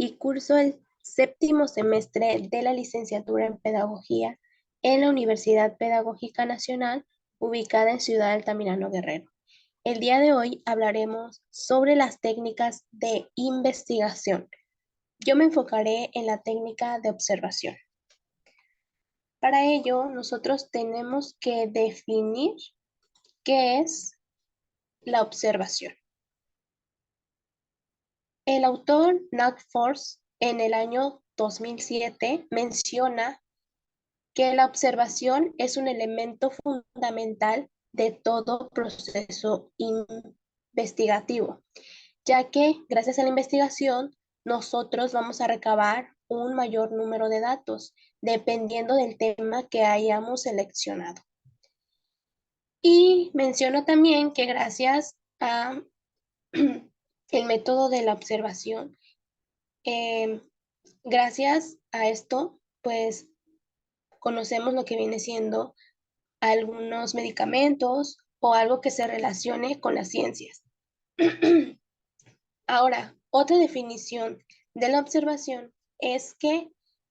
y curso el séptimo semestre de la licenciatura en Pedagogía en la Universidad Pedagógica Nacional, ubicada en Ciudad Altamirano, Guerrero. El día de hoy hablaremos sobre las técnicas de investigación. Yo me enfocaré en la técnica de observación. Para ello, nosotros tenemos que definir qué es la observación. El autor Nat Force en el año 2007 menciona que la observación es un elemento fundamental de todo proceso investigativo, ya que gracias a la investigación nosotros vamos a recabar un mayor número de datos dependiendo del tema que hayamos seleccionado. Y menciono también que gracias a el método de la observación, gracias a esto, pues conocemos lo que viene siendo algunos medicamentos o algo que se relacione con las ciencias. Ahora, otra definición de la observación es que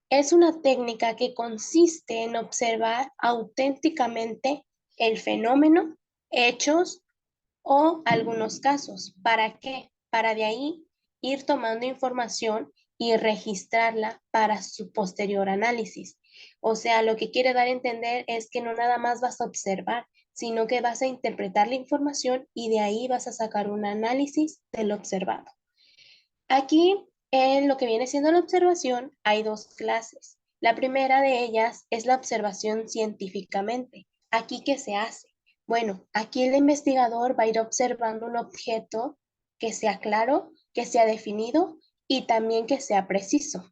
es una técnica que consiste en observar auténticamente el fenómeno, hechos o algunos casos. ¿Para qué? Para de ahí ir tomando información y registrarla para su posterior análisis. O sea, lo que quiere dar a entender es que no nada más vas a observar, sino que vas a interpretar la información y de ahí vas a sacar un análisis de lo observado. Aquí, en lo que viene siendo la observación, hay dos clases. La primera de ellas es la observación científicamente. ¿Aquí qué se hace? Bueno, aquí el investigador va a ir observando un objeto que sea claro, que sea definido y también que sea preciso.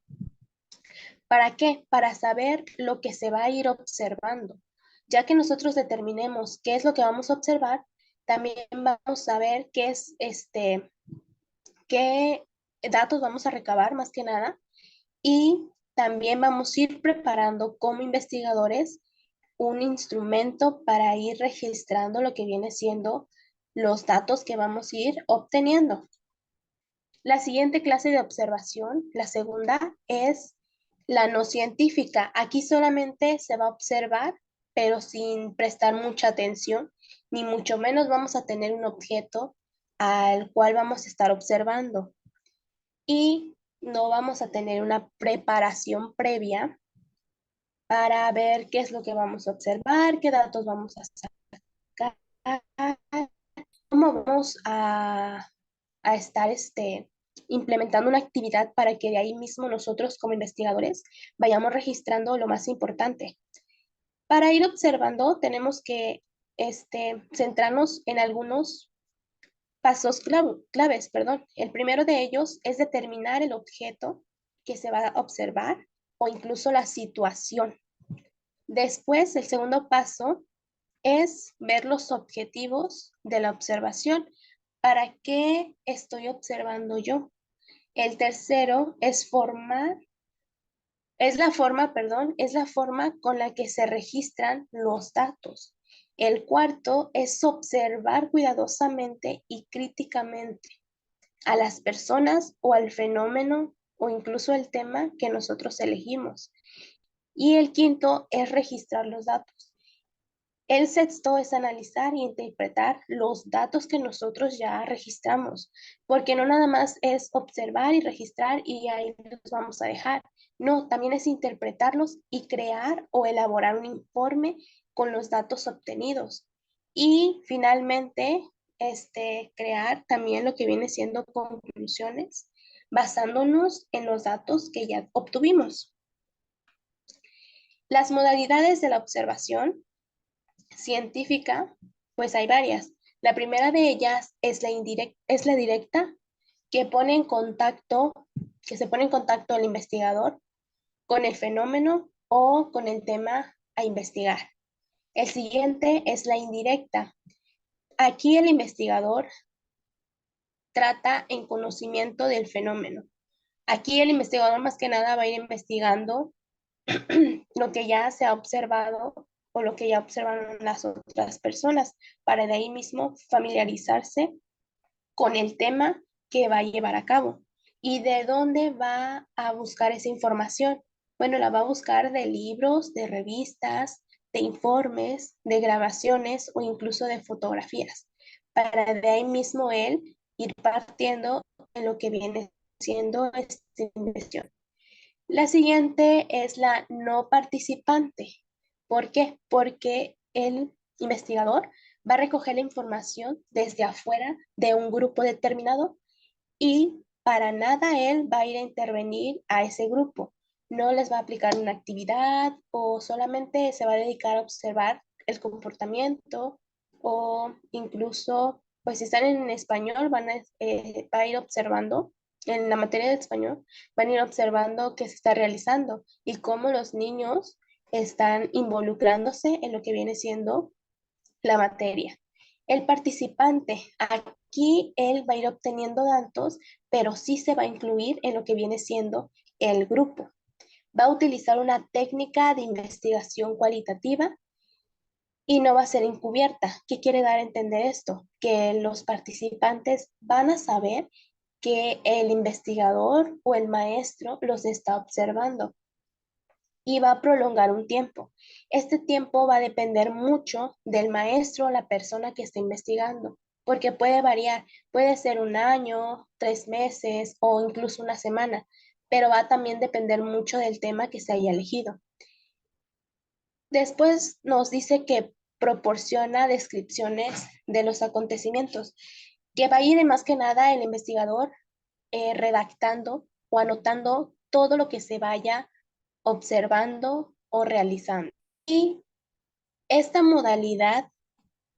¿Para qué? Para saber lo que se va a ir observando. Ya que nosotros determinemos qué es lo que vamos a observar, también vamos a ver qué datos vamos a recabar más que nada y también vamos a ir preparando como investigadores un instrumento para ir registrando lo que viene siendo los datos que vamos a ir obteniendo. La siguiente clase de observación, la segunda, es la no científica. Aquí solamente se va a observar, pero sin prestar mucha atención, ni mucho menos vamos a tener un objeto al cual vamos a estar observando. Y no vamos a tener una preparación previa para ver qué es lo que vamos a observar, qué datos vamos a sacar, cómo vamos a estar implementando una actividad para que de ahí mismo nosotros como investigadores vayamos registrando lo más importante. Para ir observando tenemos que centrarnos en algunos pasos claves, perdón. El primero de ellos es determinar el objeto que se va a observar o incluso la situación. Después, el segundo paso es ver los objetivos de la observación. ¿Para qué estoy observando yo? El tercero es la forma con la que se registran los datos. El cuarto es observar cuidadosamente y críticamente a las personas o al fenómeno o incluso el tema que nosotros elegimos. Y el quinto es registrar los datos. El sexto es analizar e interpretar los datos que nosotros ya registramos, porque no nada más es observar y registrar y ahí los vamos a dejar. No, también es interpretarlos y crear o elaborar un informe con los datos obtenidos. Y finalmente, crear también lo que viene siendo conclusiones basándonos en los datos que ya obtuvimos. Las modalidades de la observación científica, pues hay varias. La primera de ellas es la directa, que pone en contacto, que se pone en contacto el investigador con el fenómeno o con el tema a investigar. El siguiente es la indirecta. Aquí el investigador trata en conocimiento del fenómeno. Aquí el investigador más que nada va a ir investigando lo que ya se ha observado o lo que ya observaron las otras personas para de ahí mismo familiarizarse con el tema que va a llevar a cabo. ¿Y de dónde va a buscar esa información? Bueno, la va a buscar de libros, de revistas, de informes, de grabaciones o incluso de fotografías, para de ahí mismo él ir partiendo en lo que viene siendo esta investigación. La siguiente es la no participante. ¿Por qué? Porque el investigador va a recoger la información desde afuera de un grupo determinado y para nada él va a ir a intervenir a ese grupo. No les va a aplicar una actividad o solamente se va a dedicar a observar el comportamiento o incluso, pues si están en español, va a ir observando, en la materia de español, van a ir observando qué se está realizando y cómo los niños están involucrándose en lo que viene siendo la materia. El participante, aquí él va a ir obteniendo datos, pero sí se va a incluir en lo que viene siendo el grupo. Va a utilizar una técnica de investigación cualitativa y no va a ser encubierta. ¿Qué quiere dar a entender esto? Que los participantes van a saber que el investigador o el maestro los está observando y va a prolongar un tiempo. Este tiempo va a depender mucho del maestro o la persona que esté investigando, porque puede variar, puede ser un año, 3 meses o incluso una semana, pero va a también depender mucho del tema que se haya elegido. Después nos dice que proporciona descripciones de los acontecimientos, que va a ir más que nada el investigador redactando o anotando todo lo que se vaya observando o realizando. Y esta modalidad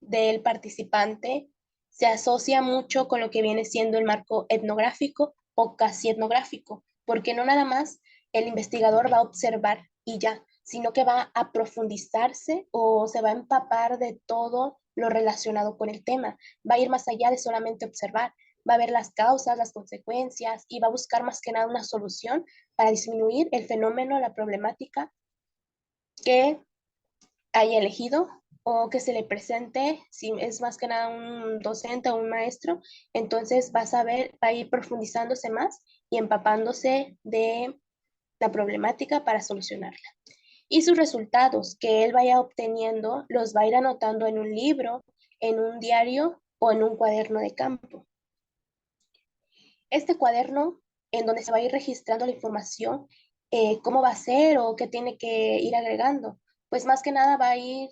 del participante se asocia mucho con lo que viene siendo el marco etnográfico o casi etnográfico, porque no nada más el investigador va a observar y ya, sino que va a profundizarse o se va a empapar de todo lo relacionado con el tema. Va a ir más allá de solamente observar, va a ver las causas, las consecuencias y va a buscar más que nada una solución para disminuir el fenómeno, la problemática que haya elegido o que se le presente, si es más que nada un docente o un maestro, entonces vas a ver, va a ir profundizándose más y empapándose de la problemática para solucionarla. Y sus resultados que él vaya obteniendo los va a ir anotando en un libro, en un diario o en un cuaderno de campo. Este cuaderno en donde se va a ir registrando la información, cómo va a ser o qué tiene que ir agregando. Pues más que nada va a ir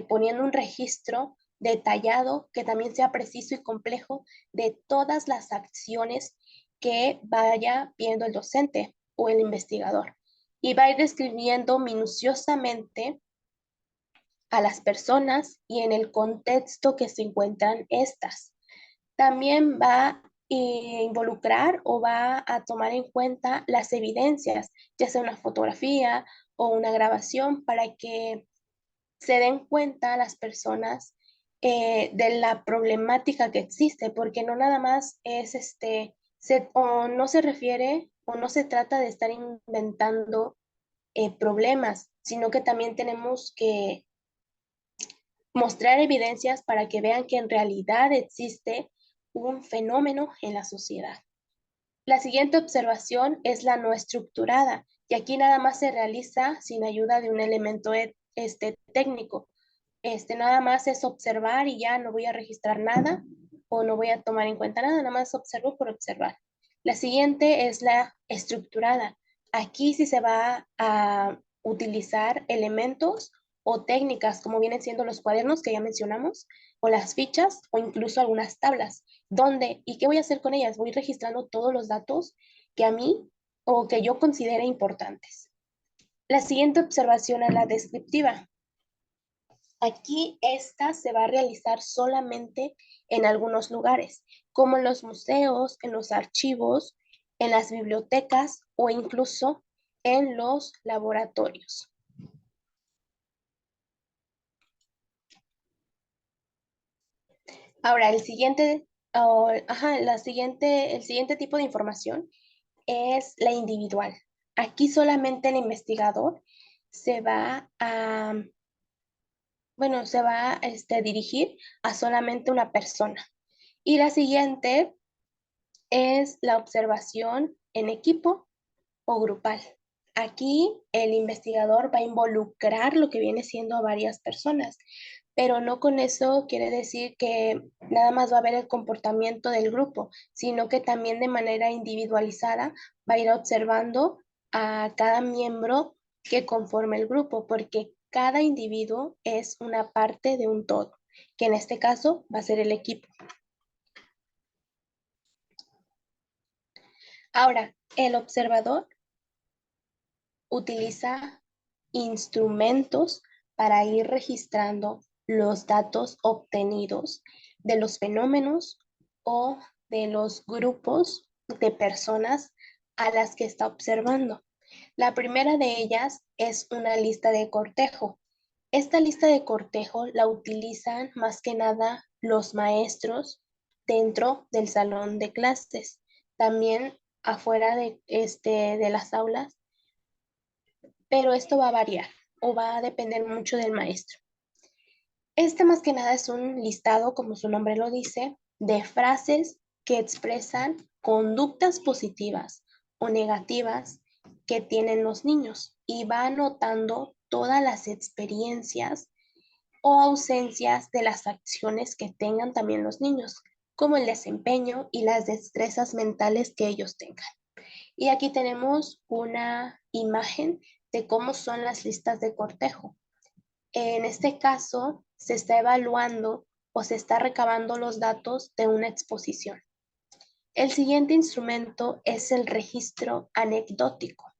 poniendo un registro detallado que también sea preciso y complejo de todas las acciones que vaya viendo el docente o el investigador. Y va a ir describiendo minuciosamente a las personas y en el contexto que se encuentran estas. También va a involucrar o va a tomar en cuenta las evidencias, ya sea una fotografía o una grabación, para que se den cuenta las personas de la problemática que existe, porque no nada más es o no se refiere o no se trata de estar inventando problemas, sino que también tenemos que mostrar evidencias para que vean que en realidad existe un fenómeno en la sociedad. La siguiente observación es la no estructurada, y aquí nada más se realiza sin ayuda de un elemento técnico. Nada más es observar y ya no voy a registrar nada o no voy a tomar en cuenta nada, nada más observo por observar. La siguiente es la estructurada. Aquí sí se va a utilizar elementos o técnicas como vienen siendo los cuadernos que ya mencionamos, o las fichas o incluso algunas tablas. ¿Dónde y qué voy a hacer con ellas? Voy registrando todos los datos que a mí o que yo considere importantes. La siguiente observación es la descriptiva. Aquí esta se va a realizar solamente en algunos lugares, como en los museos, en los archivos, en las bibliotecas o incluso en los laboratorios. Ahora, el siguiente tipo de información es la individual. Aquí solamente el investigador se va a, se va a dirigir a solamente una persona. Y la siguiente es la observación en equipo o grupal. Aquí el investigador va a involucrar lo que viene siendo a varias personas, pero no con eso quiere decir que nada más va a ver el comportamiento del grupo, sino que también de manera individualizada va a ir observando a cada miembro que conforme el grupo, porque cada individuo es una parte de un todo, que en este caso va a ser el equipo. Ahora, el observador utiliza instrumentos para ir registrando los datos obtenidos de los fenómenos o de los grupos de personas a las que está observando. La primera de ellas es una lista de cortejo. Esta lista de cortejo la utilizan más que nada los maestros dentro del salón de clases. También afuera de las aulas, pero esto va a variar o va a depender mucho del maestro. Este más que nada es un listado, como su nombre lo dice, de frases que expresan conductas positivas o negativas que tienen los niños y va anotando todas las experiencias o ausencias de las acciones que tengan también los niños, como el desempeño y las destrezas mentales que ellos tengan. Y aquí tenemos una imagen de cómo son las listas de cortejo. En este caso, se está evaluando o se está recabando los datos de una exposición. El siguiente instrumento es el registro anecdótico.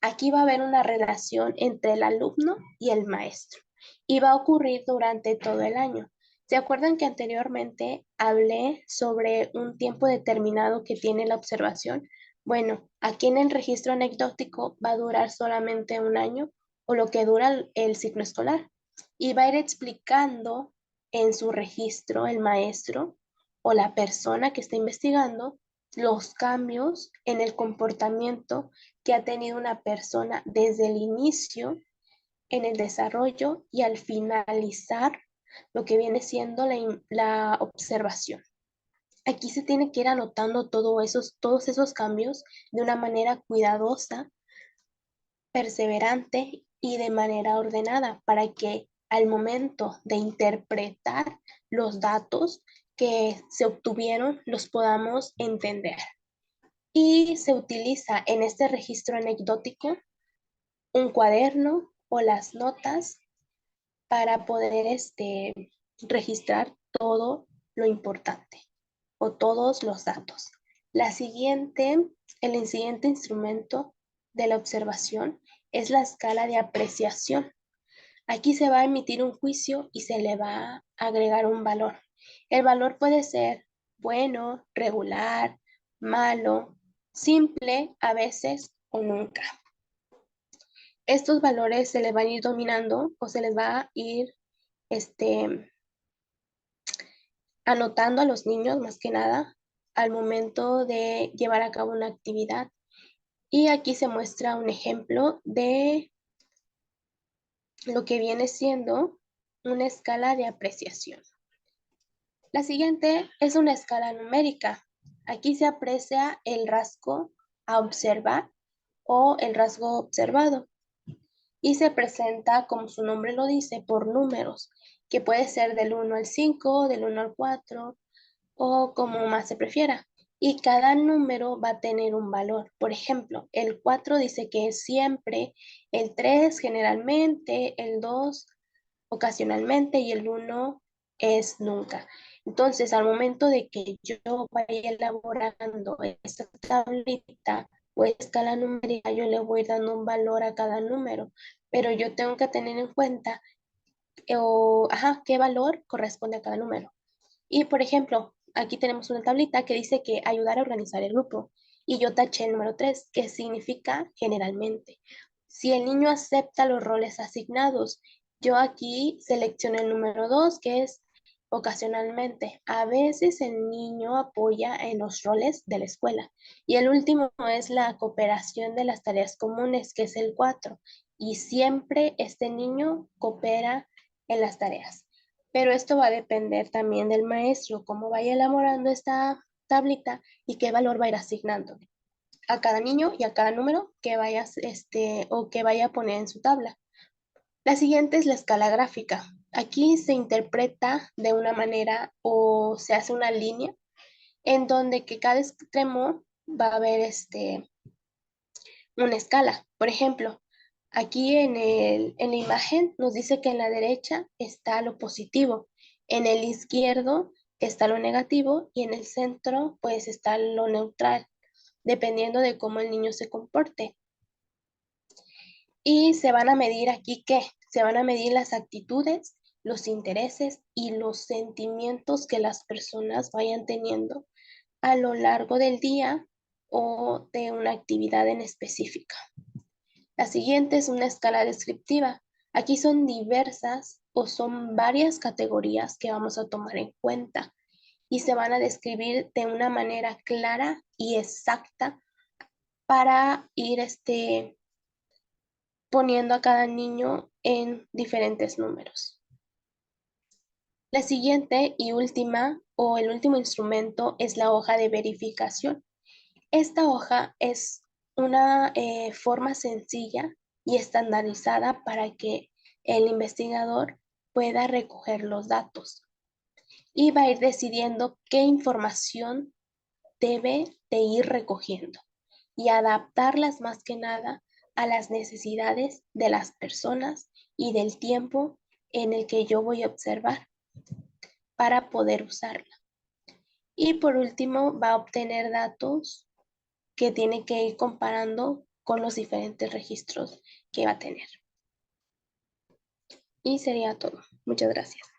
Aquí va a haber una relación entre el alumno y el maestro y va a ocurrir durante todo el año. ¿Se acuerdan que anteriormente hablé sobre un tiempo determinado que tiene la observación? Bueno, aquí en el registro anecdótico va a durar solamente un año o lo que dura el ciclo escolar y va a ir explicando en su registro el maestro o la persona que está investigando los cambios en el comportamiento que ha tenido una persona desde el inicio, en el desarrollo y al finalizar lo que viene siendo la observación. Aquí se tiene que ir anotando todos esos cambios de una manera cuidadosa, perseverante y de manera ordenada para que al momento de interpretar los datos que se obtuvieron los podamos entender. Y se utiliza en este registro anecdótico un cuaderno o las notas para poder registrar todo lo importante o todos los datos. El siguiente instrumento de la observación es la escala de apreciación. Aquí se va a emitir un juicio y se le va a agregar un valor. El valor puede ser bueno, regular, malo, simple, a veces o nunca. Estos valores se les van a ir dominando o se les va a ir este, anotando a los niños más que nada al momento de llevar a cabo una actividad. Y aquí se muestra un ejemplo de lo que viene siendo una escala de apreciación. La siguiente es una escala numérica. Aquí se aprecia el rasgo a observar o el rasgo observado y se presenta, como su nombre lo dice, por números, que puede ser del 1 al 5, del 1 al 4 o como más se prefiera. Y cada número va a tener un valor. Por ejemplo, el 4 dice que es siempre, el 3 generalmente, el 2 ocasionalmente y el 1 es nunca. Entonces, al momento de que yo vaya elaborando esta tablita o escala numérica, yo le voy dando un valor a cada número, pero yo tengo que tener en cuenta qué valor corresponde a cada número. Y por ejemplo, aquí tenemos una tablita que dice que ayudar a organizar el grupo. Y yo taché el número 3 que significa generalmente. Si el niño acepta los roles asignados, yo aquí selecciono el número 2 que es ocasionalmente. A veces el niño apoya en los roles de la escuela. Y el último es la cooperación de las tareas comunes, que es el 4. Y siempre este niño coopera en las tareas. Pero esto va a depender también del maestro, cómo vaya elaborando esta tablita y qué valor va a ir asignando a cada niño y a cada número que o que vaya a poner en su tabla. La siguiente es la escala gráfica. Aquí se interpreta de una manera o se hace una línea en donde que cada extremo va a haber una escala. Por ejemplo, aquí en la imagen nos dice que en la derecha está lo positivo, en el izquierdo está lo negativo y en el centro pues está lo neutral, dependiendo de cómo el niño se comporte. Y se van a medir aquí ¿qué? Se van a medir las actitudes, los intereses y los sentimientos que las personas vayan teniendo a lo largo del día o de una actividad en específica. La siguiente es una escala descriptiva. Aquí son diversas o son varias categorías que vamos a tomar en cuenta y se van a describir de una manera clara y exacta para ir poniendo a cada niño en diferentes números. La siguiente y última o el último instrumento es la hoja de verificación. Esta hoja es una forma sencilla y estandarizada para que el investigador pueda recoger los datos y va a ir decidiendo qué información debe de ir recogiendo y adaptarlas más que nada a las necesidades de las personas y del tiempo en el que yo voy a observar para poder usarla. Y por último, va a obtener datos que tiene que ir comparando con los diferentes registros que va a tener. Y sería todo. Muchas gracias.